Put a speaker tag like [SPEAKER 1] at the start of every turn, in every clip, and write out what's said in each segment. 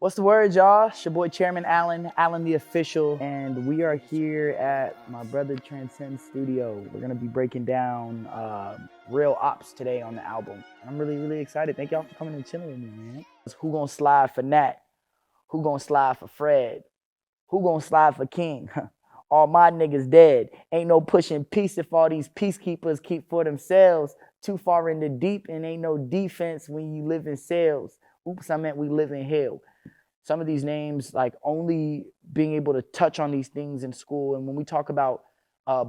[SPEAKER 1] What's the word, y'all? It's your boy Chairman Allen the official, and we are here at my brother Transcend studio. We're gonna be breaking down Real Opps today on the album. I'm really excited. Thank y'all for coming and chilling with me, man. Who gonna slide for Nat? Who gonna slide for Fred? Who gonna slide for King? All my niggas dead. Ain't no pushing peace if all these peacekeepers keep for themselves. Too far in the deep and ain't no defense when you live in cells. Oops, I meant we live in hell. Some of these names, like only being able to touch on these things in school. And when we talk about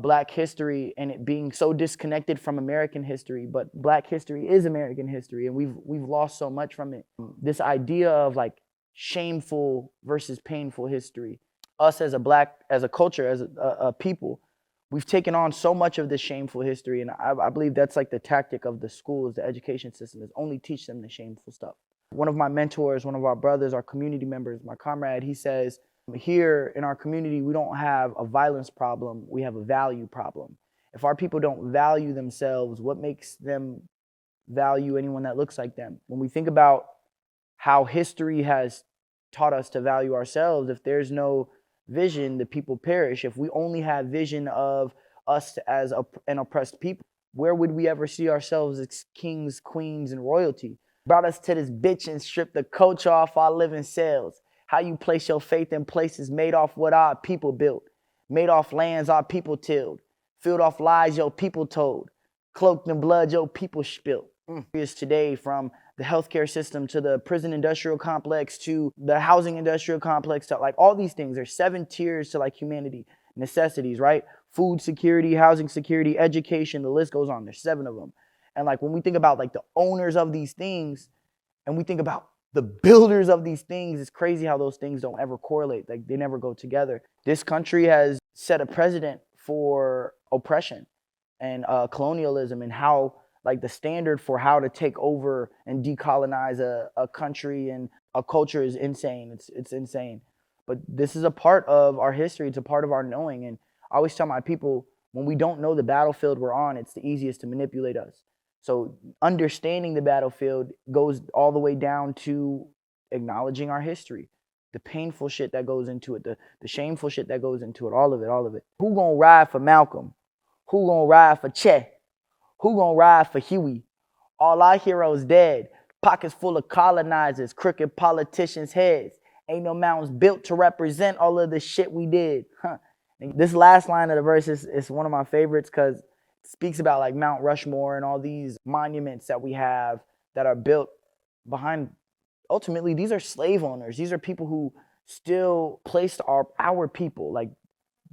[SPEAKER 1] Black history and it being so disconnected from American history, but Black history is American history, and we've lost so much from it. This idea of like shameful versus painful history. Us as a culture, as a people, we've taken on so much of this shameful history, and I believe that's like the tactic of the schools, the education system, is only teach them the shameful stuff. One of my mentors, one of our brothers, our community members, my comrade, he says, here in our community, we don't have a violence problem, we have a value problem. If our people don't value themselves, what makes them value anyone that looks like them? When we think about how history has taught us to value ourselves, if there's no vision, the people perish. If we only have vision of us as an oppressed people, where would we ever see ourselves as kings, queens, and royalty? Brought us to this bitch and stripped the coach off our living cells. How you place your faith in places made off what our people built, made off lands our people tilled, filled off lies your people told, cloaked in blood your people spilt. Is today, from the healthcare system to the prison industrial complex to the housing industrial complex to like all these things. There's 7 tiers to like humanity, necessities, right? Food security, housing security, education, the list goes on. There's 7 of them. And like when we think about like the owners of these things and we think about the builders of these things, it's crazy how those things don't ever correlate. Like they never go together. This country has set a precedent for oppression and colonialism, and how like the standard for how to take over and decolonize a country and a culture is insane. It's insane. But this is a part of our history. It's a part of our knowing. And I always tell my people, when we don't know the battlefield we're on, it's the easiest to manipulate us. So understanding the battlefield goes all the way down to acknowledging our history, the painful shit that goes into it, the shameful shit that goes into it, all of it. Who gonna ride for Malcolm? Who gonna ride for Che? Who gonna ride for Huey? All our heroes dead, pockets full of colonizers, crooked politicians' heads. Ain't no mountains built to represent all of the shit we did. This last line of the verse is one of my favorites because speaks about like Mount Rushmore and all these monuments that we have that are built behind. Ultimately, these are slave owners. These are people who still placed our people. Like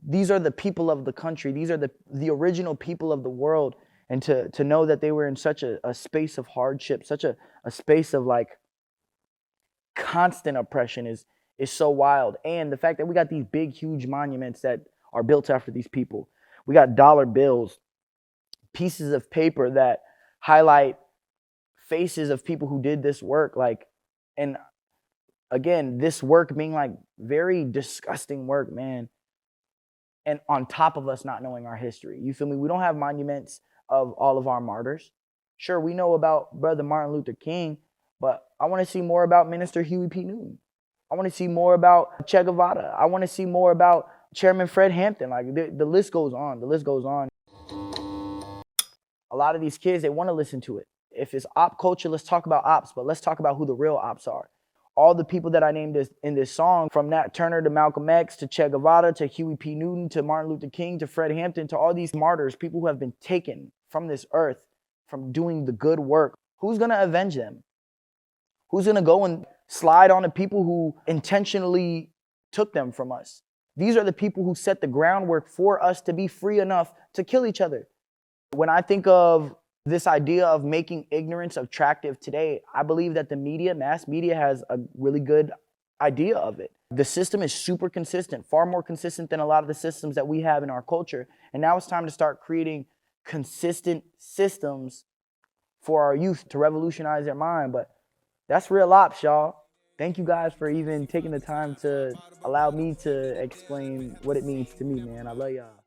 [SPEAKER 1] these are the people of the country. These are the original people of the world. And to know that they were in such a space of hardship, such a space of like constant oppression is so wild. And the fact that we got these big, huge monuments that are built after these people. We got dollar bills, pieces of paper that highlight faces of people who did this work. Like, and again, this work being like very disgusting work, man. And on top of us not knowing our history, you feel me? We don't have monuments of all of our martyrs. Sure, we know about Brother Martin Luther King, but I want to see more about Minister Huey P. Newton. I want to see more about Che Guevara. I want to see more about Chairman Fred Hampton. Like the list goes on. The list goes on. A lot of these kids, they want to listen to it. If it's op culture, let's talk about ops, but let's talk about who the real ops are. All the people that I named in this song, from Nat Turner to Malcolm X to Che Guevara to Huey P. Newton to Martin Luther King to Fred Hampton, to all these martyrs, people who have been taken from this earth, from doing the good work. Who's going to avenge them? Who's going to go and slide on the people who intentionally took them from us? These are the people who set the groundwork for us to be free enough to kill each other. When I think of this idea of making ignorance attractive today, I believe that the media, mass media, has a really good idea of it. The system is super consistent, far more consistent than a lot of the systems that we have in our culture. And now it's time to start creating consistent systems for our youth to revolutionize their mind. But that's Real Opps, y'all. Thank you guys for even taking the time to allow me to explain what it means to me, man. I love y'all.